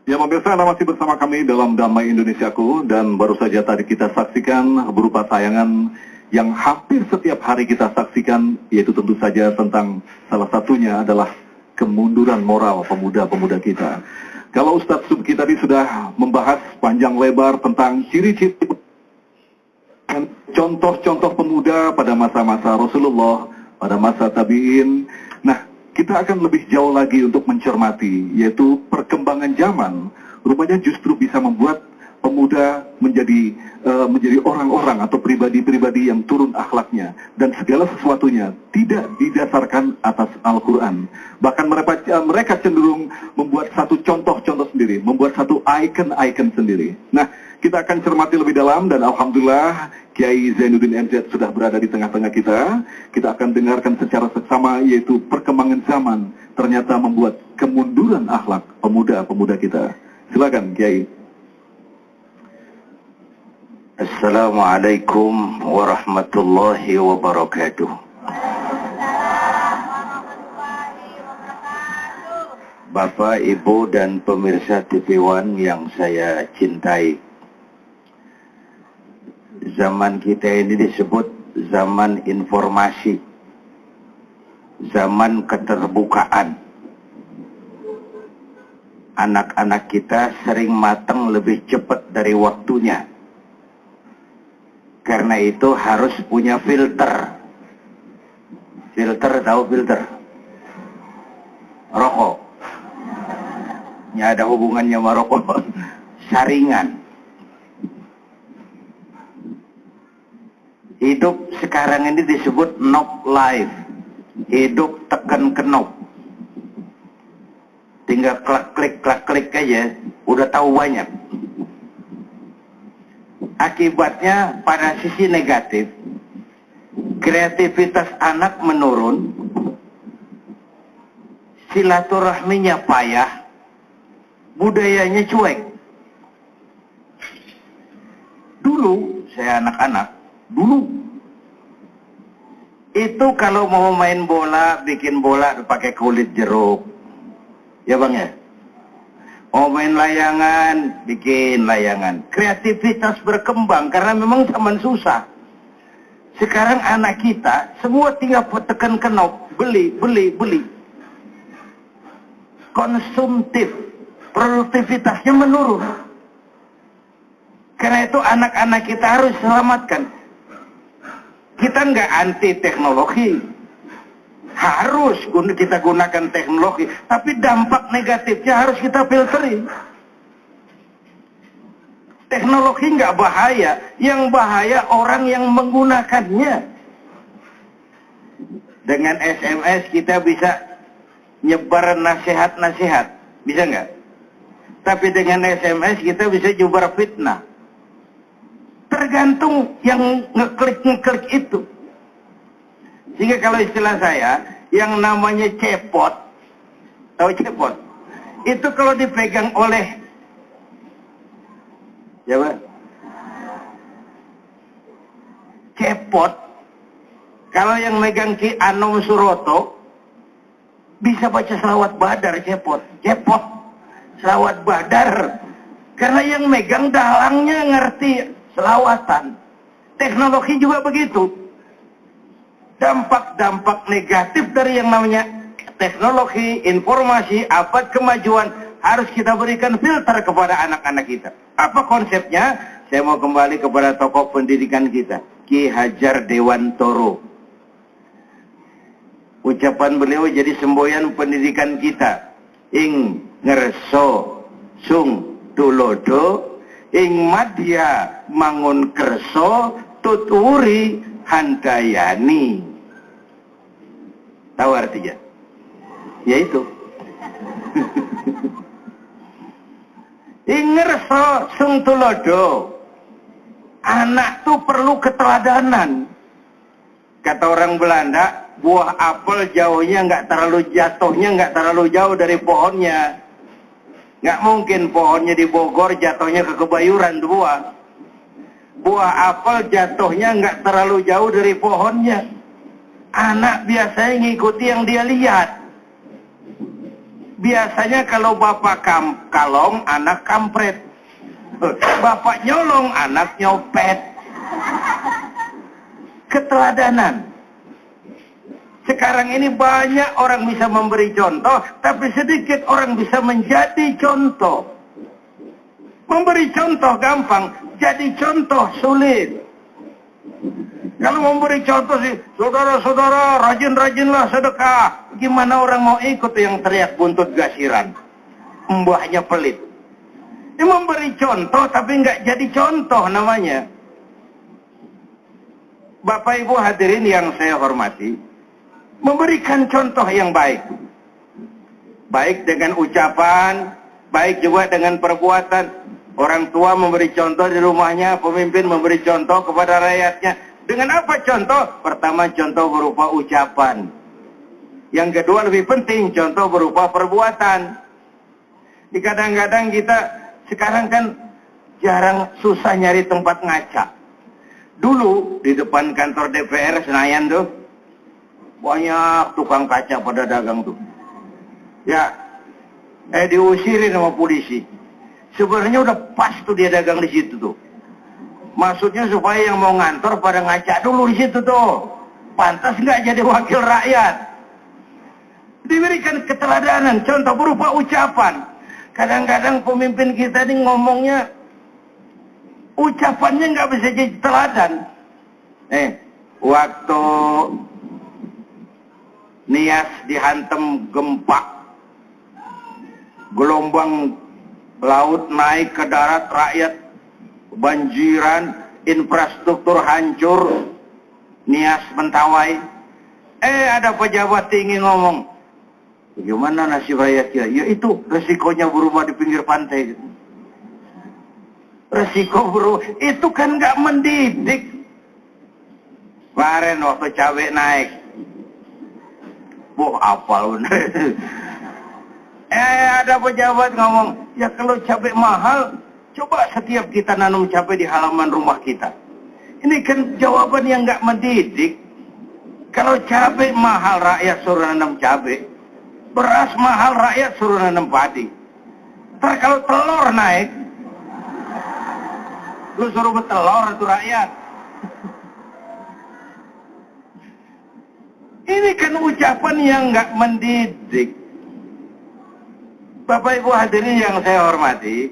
Ya pemirsa, Anda masih bersama kami dalam Damai Indonesiaku, dan baru saja tadi kita saksikan berupa tayangan yang hampir setiap hari kita saksikan, yaitu tentu saja tentang salah satunya adalah kemunduran moral pemuda-pemuda kita. Kalau Ustadz Subki tadi sudah membahas panjang lebar tentang ciri-ciri contoh-contoh pemuda pada masa-masa Rasulullah, pada masa tabi'in. Nah, kita akan lebih jauh lagi untuk mencermati, yaitu perkembangan zaman. Rupanya justru bisa membuat pemuda menjadi orang-orang atau pribadi-pribadi yang turun akhlaknya, dan segala sesuatunya tidak didasarkan atas Al-Quran. Bahkan mereka cenderung membuat satu contoh-contoh sendiri, membuat satu icon-icon sendiri. Nah, kita akan cermati lebih dalam, dan Alhamdulillah Kiai Zainuddin MZ sudah berada di tengah-tengah kita. Kita akan dengarkan secara seksama, yaitu perkembangan zaman ternyata membuat kemunduran akhlak pemuda-pemuda kita. Silakan Kiai. Assalamualaikum warahmatullahi wabarakatuh. Bapak, Ibu, dan pemirsa TV One yang saya cintai, zaman kita ini disebut zaman informasi, zaman keterbukaan. Anak-anak kita sering matang lebih cepat dari waktunya. Karena itu harus punya filter. Filter, tahu filter? Rokok. Ini ada hubungannya sama rokok. Saringan. Hidup sekarang ini disebut knob life. Hidup tekan knob. Tinggal klik aja, udah tahu banyak. Akibatnya pada sisi negatif, kreativitas anak menurun, silaturahminya payah, budayanya cuek. Dulu, saya anak-anak, dulu itu kalau mau main bola, bikin bola pakai kulit jeruk, ya bang ya. Mau main layangan, bikin layangan. Kreativitas berkembang karena memang zaman susah. Sekarang anak kita semua tinggal tekan knob, beli. Konsumtif, produktivitasnya menurun. Karena itu anak-anak kita harus selamatkan. Kita nggak anti teknologi. Harus kita gunakan teknologi, tapi dampak negatifnya harus kita filteri. Teknologi nggak bahaya, yang bahaya orang yang menggunakannya. Dengan SMS kita bisa nyebar nasihat-nasihat, bisa nggak? Tapi dengan SMS kita bisa nyebar fitnah. Tergantung yang ngeklik itu. Sehingga kalau istilah saya, yang namanya cepot, tahu cepot? Itu kalau dipegang oleh, ya Pak? Cepot, kalau yang megang Ki Anom Suroto, bisa baca selawat badar cepot. Cepot, selawat badar. Karena yang megang dalangnya ngerti selawatan. Teknologi juga begitu. Dampak-dampak negatif dari yang namanya teknologi, informasi, abad kemajuan harus kita berikan filter kepada anak-anak kita. Apa konsepnya? Saya mau kembali kepada tokoh pendidikan kita, Ki Hajar Dewantoro. Ucapan beliau jadi semboyan pendidikan kita. Ing ngerso sung tulodo, ing madya mangun kerso tuturi handayani. Tahu artinya? Yaitu ingerso sung tulodo. Anak tuh perlu keteladanan. Kata orang Belanda, buah apel jatuhnya nggak terlalu jauh dari pohonnya. Nggak mungkin pohonnya di Bogor jatuhnya ke Kebayuran buah. Buah apel jatuhnya nggak terlalu jauh dari pohonnya. Anak biasanya ngikuti yang dia lihat. Biasanya kalau bapak kalong, anak kampret. Bapak nyolong, anak nyopet. Keteladanan. Sekarang ini banyak orang bisa memberi contoh, tapi sedikit orang bisa menjadi contoh. Memberi contoh gampang, jadi contoh sulit. Kalau memberi contoh sih, saudara-saudara rajin-rajinlah sedekah. Gimana orang mau ikut yang teriak buntut gasiran? Mbahnya pelit. Ini memberi contoh tapi nggak jadi contoh namanya. Bapak Ibu hadirin yang saya hormati, memberikan contoh yang baik. Baik dengan ucapan, baik juga dengan perbuatan. Orang tua memberi contoh di rumahnya, pemimpin memberi contoh kepada rakyatnya. Dengan apa contoh? Pertama, contoh berupa ucapan. Yang kedua lebih penting, contoh berupa perbuatan. Di kadang-kadang kita sekarang kan jarang, susah nyari tempat ngaca. Dulu di depan kantor DPR Senayan tuh banyak tukang kaca pada dagang tuh. Ya, diusirin sama polisi. Sebenarnya udah pas tuh dia dagang di situ tuh. Maksudnya supaya yang mau ngantor pada ngaca dulu di situ tuh. Pantas nggak jadi wakil rakyat. Diberikan keteladanan, contoh berupa ucapan. Kadang-kadang pemimpin kita ini ngomongnya, ucapannya nggak bisa jadi teladan. Waktu Nias dihantam gempa, gelombang laut naik ke darat, rakyat banjiran, infrastruktur hancur, Nias Mentawai. Ada pejabat tinggi ngomong, bagaimana nasib rakyatnya? Ya itu resikonya berubah di pinggir pantai. Resiko berubah, itu kan nggak mendidik. Kemarin waktu cabai naik, apal bener. Ada pejabat ngomong, ya kalau cabai mahal, coba setiap kita nanam cabai di halaman rumah kita. Ini kan jawaban yang nggak mendidik. Kalau cabai mahal, rakyat suruh nanam cabai. Beras mahal, rakyat suruh nanam padi. Ntar kalau telur naik, lu suruh bertelur itu rakyat. Ini kan ucapan yang nggak mendidik. Bapak Ibu hadirin yang saya hormati,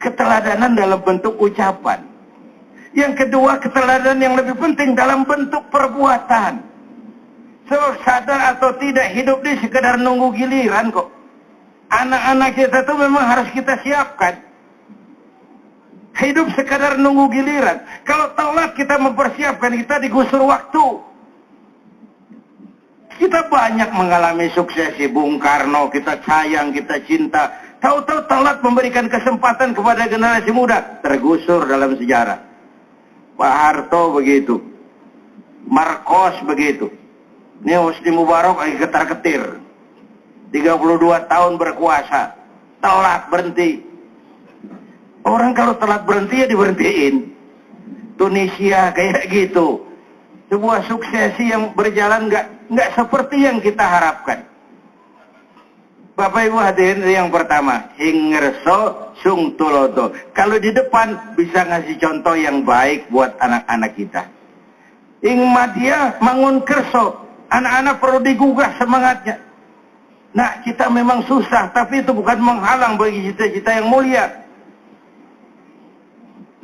keteladanan dalam bentuk ucapan. Yang kedua, keteladanan yang lebih penting dalam bentuk perbuatan. Sebab sadar atau tidak, hidup ini sekedar nunggu giliran kok. Anak-anak kita tuh memang harus kita siapkan. Hidup sekadar nunggu giliran. Kalau telat kita mempersiapkan, kita digusur waktu. Kita banyak mengalami suksesi. Bung Karno kita sayang, kita cinta. Tahu-tahu telat memberikan kesempatan kepada generasi muda. Tergusur dalam sejarah. Pak Harto begitu. Marcos begitu. Ini Husni Mubarak lagi ketar-ketir. 32 tahun berkuasa. Telat berhenti. Orang kalau telat berhenti ya diberhentiin. Tunisia kayak gitu. Sebuah suksesi yang berjalan nggak seperti yang kita harapkan. Bapak Ibu hadirin, yang pertama, hingerso sung tulodo. Kalau di depan bisa ngasih contoh yang baik buat anak-anak kita. Ing madya mangun kerso. Anak-anak perlu digugah semangatnya. Nah, kita memang susah, tapi itu bukan menghalang bagi cita-cita yang mulia.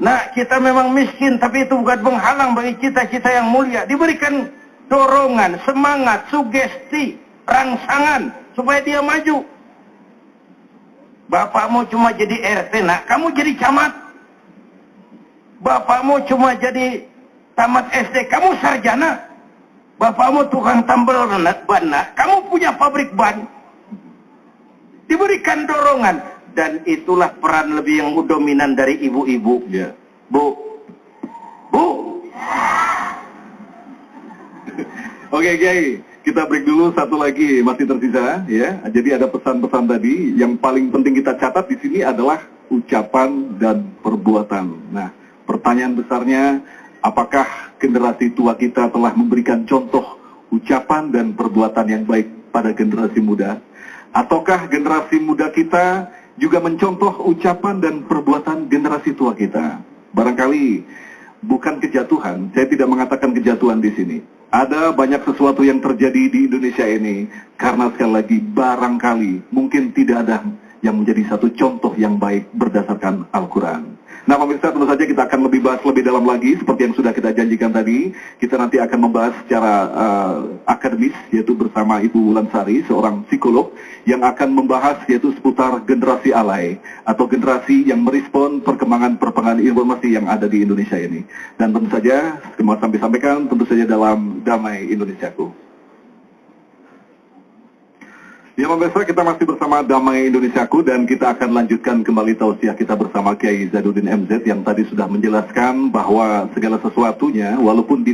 Nah, kita memang miskin, tapi itu bukan menghalang bagi cita-cita yang mulia. Diberikan dorongan, semangat, sugesti, rangsangan, supaya dia maju. Bapakmu cuma jadi RT, nak, kamu jadi camat. Bapakmu cuma jadi tamat SD, kamu sarjana. Bapakmu tukang tambal ban, nak, kamu punya pabrik ban. Diberikan dorongan. Dan itulah peran lebih yang dominan dari ibu-ibu. Ya. Bu. Oke, Kiai, kita break dulu, satu lagi masih tersisa, ya. Jadi ada pesan-pesan tadi, yang paling penting kita catat di sini adalah ucapan dan perbuatan. Nah, pertanyaan besarnya, apakah generasi tua kita telah memberikan contoh ucapan dan perbuatan yang baik pada generasi muda? Ataukah generasi muda kita juga mencontoh ucapan dan perbuatan generasi tua kita? Barangkali bukan kejatuhan, saya tidak mengatakan kejatuhan di sini. Ada banyak sesuatu yang terjadi di Indonesia ini karena sekali lagi barangkali mungkin tidak ada yang menjadi satu contoh yang baik berdasarkan Al-Quran. Nah pemirsa, tentu saja kita akan bahas lebih dalam lagi seperti yang sudah kita janjikan tadi. Kita nanti akan membahas secara akademis, yaitu bersama Ibu Wulansari, seorang psikolog yang akan membahas yaitu seputar generasi alay atau generasi yang merespon perkembangan informasi yang ada di Indonesia ini. Dan tentu saja, semua sampai sampaikan tentu saja dalam Damai Indonesiaku. Ya pemirsa, kita masih bersama Damai Indonesiaku dan kita akan lanjutkan kembali tausiah kita bersama Kiai Zainuddin MZ yang tadi sudah menjelaskan bahwa segala sesuatunya walaupun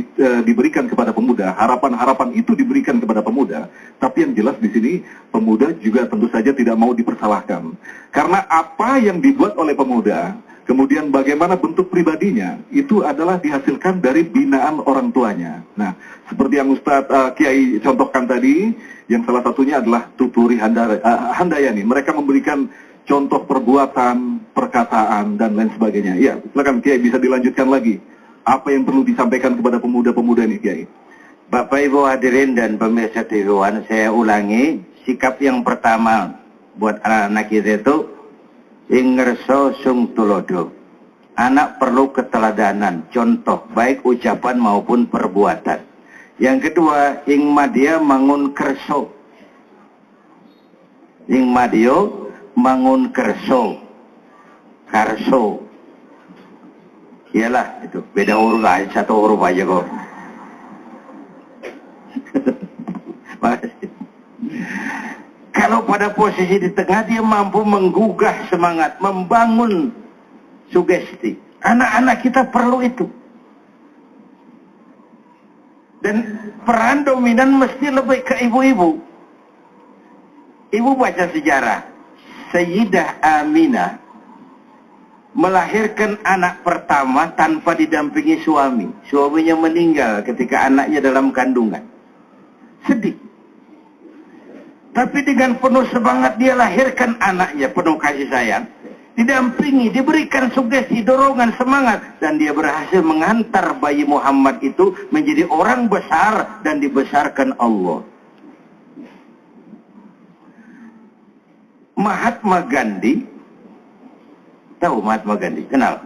diberikan kepada pemuda, harapan-harapan itu diberikan kepada pemuda, tapi yang jelas di sini pemuda juga tentu saja tidak mau dipersalahkan. Karena apa yang dibuat oleh pemuda, kemudian bagaimana bentuk pribadinya, itu adalah dihasilkan dari binaan orang tuanya. Nah, seperti yang Ustadz Kiai contohkan tadi, yang salah satunya adalah Tuturi Handayani. Mereka memberikan contoh perbuatan, perkataan, dan lain sebagainya. Ya, silakan Kiai bisa dilanjutkan lagi. Apa yang perlu disampaikan kepada pemuda-pemuda ini, Kiai? Bapak Ibu hadirin dan pemirsa TV1, saya ulangi, sikap yang pertama buat anak-anak kita itu, ingerso sung tulodo. Anak perlu keteladanan, contoh, baik ucapan maupun perbuatan. Yang kedua, ing madya mangun kerso. Ing madyo mangun kerso. Karso. Iyalah, itu beda huruf aja, satu huruf aja kok. Kalau pada posisi di tengah, dia mampu menggugah semangat, membangun sugesti. Anak-anak kita perlu itu. Dan peran dominan mesti lebih ke ibu-ibu. Ibu baca sejarah. Sayyidah Aminah melahirkan anak pertama tanpa didampingi suami. Suaminya meninggal ketika anaknya dalam kandungan. Sedih. Tapi dengan penuh semangat dia lahirkan anaknya, penuh kasih sayang. Didampingi, diberikan sugesti, dorongan, semangat. Dan dia berhasil mengantar bayi Muhammad itu menjadi orang besar dan dibesarkan Allah. Mahatma Gandhi, tahu Mahatma Gandhi? Kenal?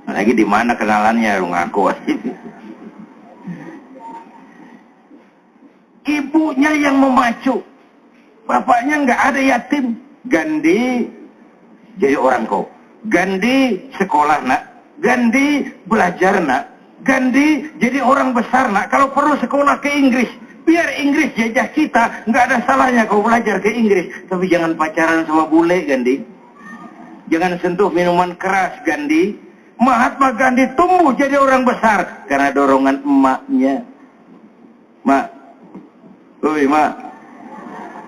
Lagi di mana kenalannya, lu ngaku. Ibunya yang memacu, bapaknya nggak ada yatim. Gandhi jadi orang kau. Gandhi sekolah nak. Gandhi belajar nak. Gandhi jadi orang besar nak. Kalau perlu sekolah ke Inggris. Biar Inggris jajah kita. Nggak ada salahnya kau belajar ke Inggris. Tapi jangan pacaran sama bule Gandhi. Jangan sentuh minuman keras Gandhi. Mahatma Gandhi tumbuh jadi orang besar. Karena dorongan emaknya. Mak. Oi mak.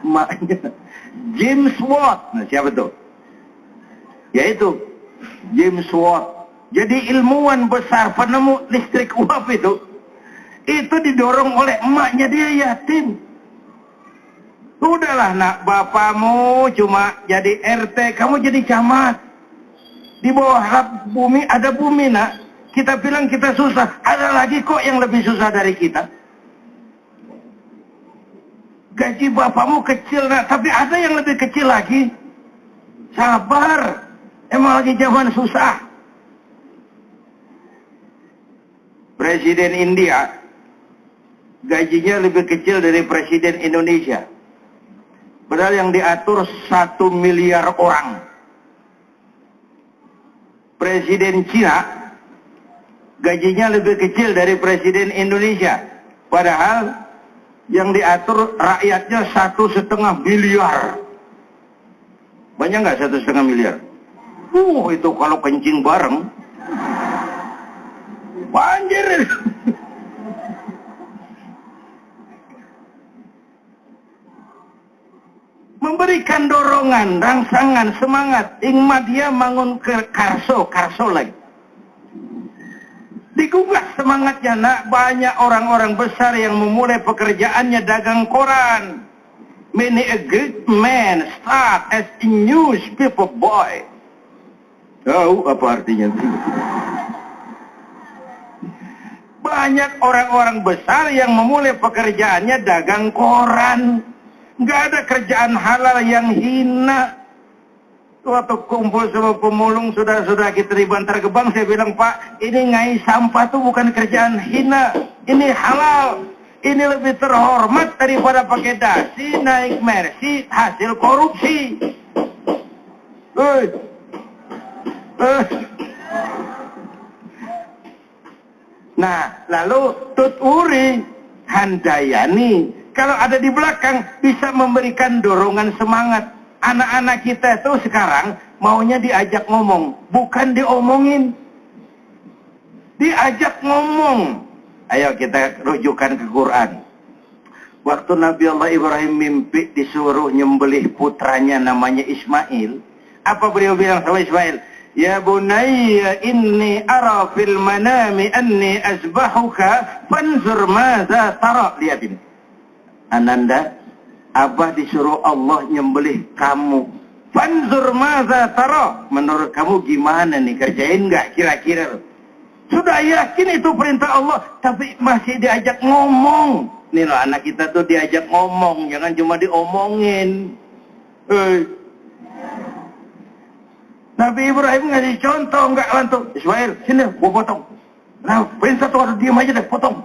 Emaknya. James Watt. Nah siapa tuh? Yaitu James Watt. Jadi ilmuwan besar, penemu listrik uap itu didorong oleh emaknya, dia yatim. Udahlah nak, bapamu cuma jadi RT, kamu jadi camat. Di bawah bumi ada bumi nak. Kita bilang kita susah, ada lagi kok yang lebih susah dari kita. Gaji bapamu kecil nak, tapi ada yang lebih kecil lagi. Sabar. Emang lagi zaman susah. Presiden India gajinya lebih kecil dari Presiden Indonesia. Padahal yang diatur 1 miliar orang. Presiden Cina gajinya lebih kecil dari Presiden Indonesia. Padahal yang diatur rakyatnya 1,5 miliar. Banyak nggak 1,5 miliar? Itu kalau kencing bareng banjir. Memberikan dorongan, rangsangan, semangat. Ing madya mangun karso lagi. Digugah semangatnya nak. Banyak orang-orang besar yang memulai pekerjaannya dagang koran. Many a great man start as a newspaper boy. Tahu apa artinya itu? Banyak orang-orang besar yang memulai pekerjaannya dagang koran. Nggak ada kerjaan halal yang hina. Waktu kumpul sama pemulung, saudara-saudara kita di Bantar Gebang, saya bilang, Pak, ini ngai sampah tuh bukan kerjaan hina. Ini halal. Ini lebih terhormat daripada pakai dasi, naik mercy, hasil korupsi. Nah, lalu Tut Uri Handayani, kalau ada di belakang, bisa memberikan dorongan semangat. Anak-anak kita itu sekarang maunya diajak ngomong, bukan diomongin. Diajak ngomong. Ayo kita rujukan ke Quran. Waktu Nabi Allah Ibrahim mimpi disuruh nyembelih putranya namanya Ismail. Apa beliau bilang sama Ismail? Ya bunayya inni ara fil manami anni azbahuka fanzur madza tara. Lihat ini. Ananda, Abah disuruh Allah nyembelih kamu. Fanzur madza tara. Menurut kamu gimana nih, kerjain nggak kira-kira? Sudah yakin itu perintah Allah, tapi masih diajak ngomong. Nih loh, anak kita tuh diajak ngomong, jangan cuma diomongin. Nabi Ibrahim ngasih contoh, nggak lantuk. Ismail, sini, gua potong. Nah, perintah tuh harus diam aja deh, potong.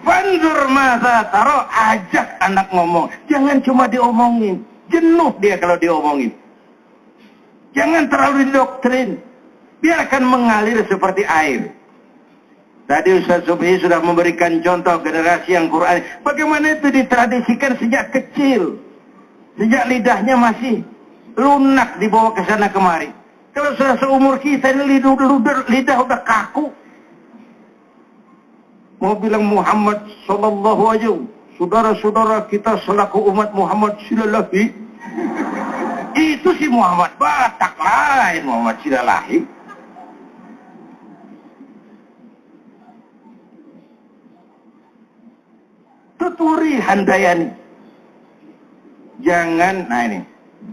Fanzur masa taro, ajak anak ngomong. Jangan cuma diomongin. Jenuh dia kalau diomongin. Jangan terlalu didoktrin. Biarkan mengalir seperti air. Tadi Ustaz Subhi sudah memberikan contoh generasi yang Quran. Bagaimana itu ditradisikan sejak kecil. Sejak lidahnya masih lunak dibawa ke sana kemari. Kalau sudah seumur kita ini lidah udah kaku. Mau bilang Muhammad sallallahu aja. Saudara-saudara kita selaku umat Muhammad silalahi. Itu si Muhammad Batak lain, Muhammad silalahi. Tuturi Handayani. Jangan, nah ini,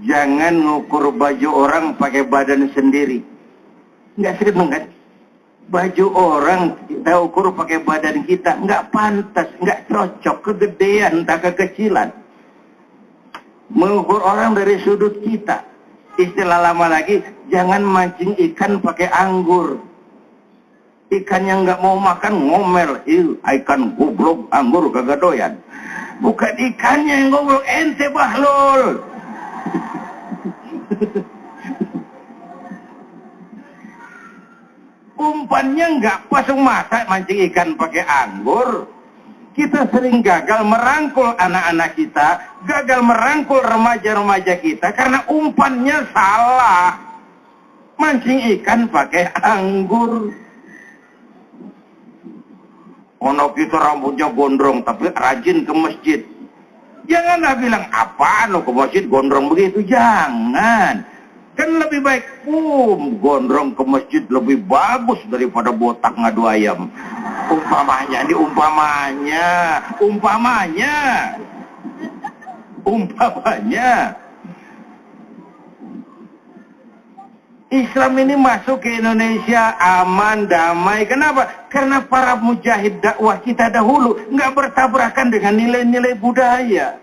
jangan ngukur baju orang pakai badan sendiri. Nggak seneng kan? Baju orang kita ukur pakai badan kita, nggak pantas, nggak cocok, kegedean, tak kekecilan. Mengukur orang dari sudut kita. Istilah lama lagi, jangan mancing ikan pakai anggur. Ikan yang nggak mau makan ngomel, ikan goblok, anggur kagak doyan. Bukan ikannya yang goblok, ente bahlul. Umpannya nggak pas masa mancing ikan pakai anggur. Kita sering gagal merangkul anak-anak kita, gagal merangkul remaja-remaja kita karena umpannya salah. Mancing ikan pakai anggur. Ono kita rambutnya gondrong tapi rajin ke masjid. Janganlah bilang apaan lo ke masjid gondrong begitu, jangan. Kan lebih baik gondrong ke masjid lebih bagus daripada botak ngadu ayam. Umpamanya, ini umpamanya. Islam ini masuk ke Indonesia aman, damai. Kenapa? Karena para mujahid dakwah kita dahulu nggak bertabrakan dengan nilai-nilai budaya.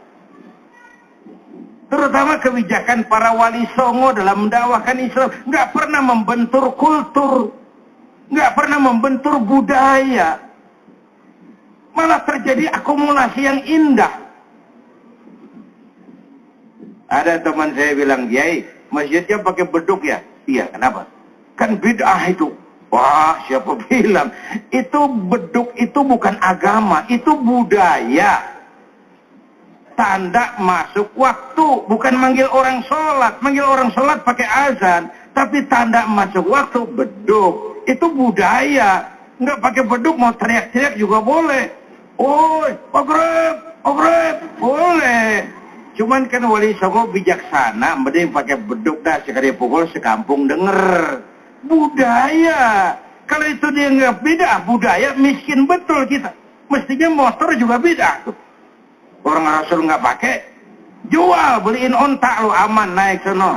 Terutama kebijakan para wali songo dalam mendakwahkan Islam nggak pernah membentur kultur, nggak pernah membentur budaya. Malah terjadi akumulasi yang indah. Ada teman saya bilang, Kiai, masjidnya pakai beduk ya? Iya, kenapa? Kan bid'ah itu. Wah, siapa bilang? Itu beduk itu bukan agama, itu budaya. Tanda masuk waktu, bukan manggil orang sholat. Manggil orang sholat pakai azan. Tapi tanda masuk waktu, beduk. Itu budaya. Nggak pakai beduk, mau teriak-teriak juga boleh. Oi, ogrep, boleh. Cuman kan wali songo bijaksana, mending pakai beduk dah, sekali pukul sekampung denger. Budaya. Kalau itu dia nggak beda, budaya miskin betul kita. Mestinya motor juga beda tuh. Orang Rasul nggak pakai, Jual, beliin ontak lu, aman naik sono.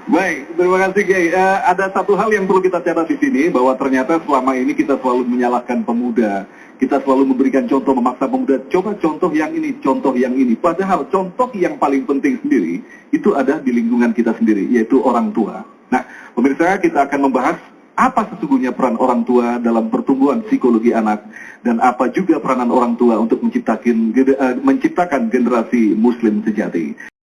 Baik, terima kasih Kiai. Ada satu hal yang perlu kita catat di sini, bahwa ternyata selama ini kita selalu menyalahkan pemuda. Kita selalu memberikan contoh, memaksa pemuda, coba contoh yang ini, contoh yang ini. Padahal contoh yang paling penting sendiri, itu ada di lingkungan kita sendiri, yaitu orang tua. Nah, pemirsa, kita akan membahas apa sesungguhnya peran orang tua dalam pertumbuhan psikologi anak, dan apa juga peranan orang tua untuk menciptakan generasi muslim sejati.